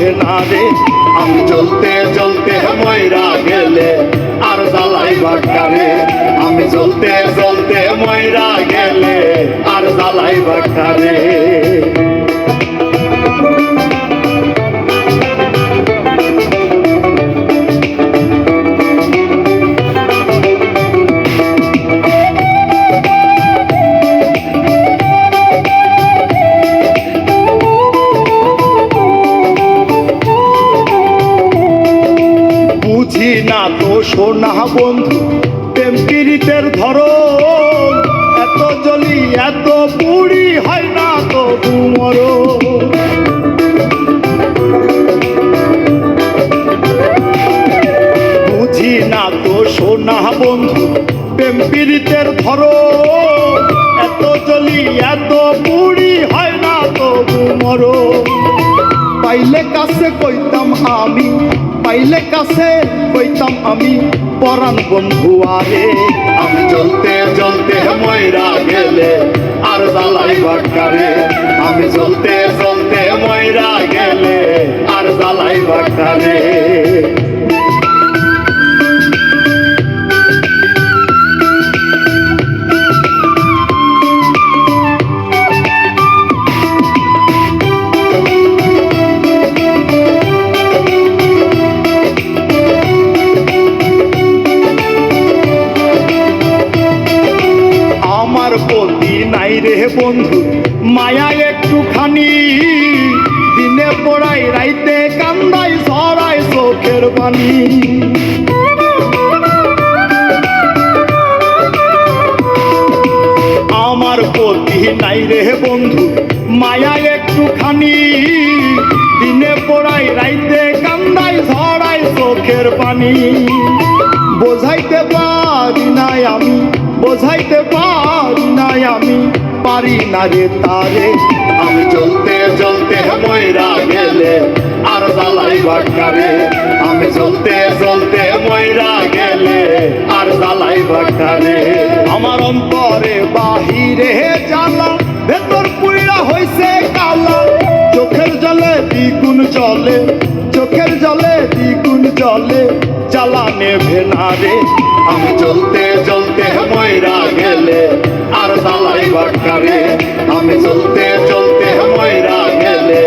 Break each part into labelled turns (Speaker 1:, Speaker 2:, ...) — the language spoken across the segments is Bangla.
Speaker 1: নেভে না রে। আমি জ্বলতে জ্বলতে ময়রা গেলে আর জ্বালাইবার কারে। আমি জ্বলতে জ্বলতে ময়রা গেলে আর জ্বালাইবার কারে। বুঝি না তো সোনা বন্ধু প্রেম পীড়িতের ধরন, এত জ্বলি এত পুড়ি হয় না তো মরণ। বুঝি না তো সোনা বন্ধু প্রেম পীড়িতের ধরন, এত জ্বলি এত পুড়ি হয় না তো মরণ। পাইলে কাছে কইতাম আমি, পাইলে কাছে কইতাম আমি পরাণ বন্ধু আরে। আমি জ্বলতে জ্বলতে ময়রা গেলে আর জ্বালাইবার কারে। আমি জ্বলতে জ্বলতে ময়রা গেলে আর জ্বালাইবার কারে। প্রতি নাই রে বন্ধু মায়া একটুখানি, দিনে পড়াই রাইতে কান্দাই ঝরাই চোখের পানি। আমার প্রতি নাই রে বন্ধু মায়া একটুখানি, দিনে পড়াই রাইতে কান্দাই ঝরাই চোখের পানি। বোঝাইতে পারি নাই আমি, বোঝাইতে পারি নাই আমি, পারি না রে তারে। আমি জ্বলতে জ্বলতে ময়রা গেলে আর জ্বালাইবার কারে। আমি জ্বলতে জ্বলতে ময়রা গেলে আর জ্বালাইবার কারে। আমার অন্তরে বাহিরে জ্বালা, ভেতর পুইরা হইছে কালা। চোখের জলে দ্বিগুণ জলে, চোখের জলে দ্বিগুণ জলে, জ্বালা নেভে না রে। আমি জ্বলতে জ্বলতে ময়রা গেলে আর জ্বালাইবার কারে। আমি জ্বলতে জ্বলতে ময়রা গেলে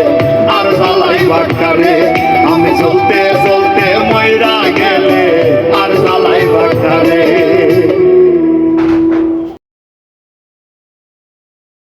Speaker 1: আর জ্বালাইবার কারে। আমি জ্বলতে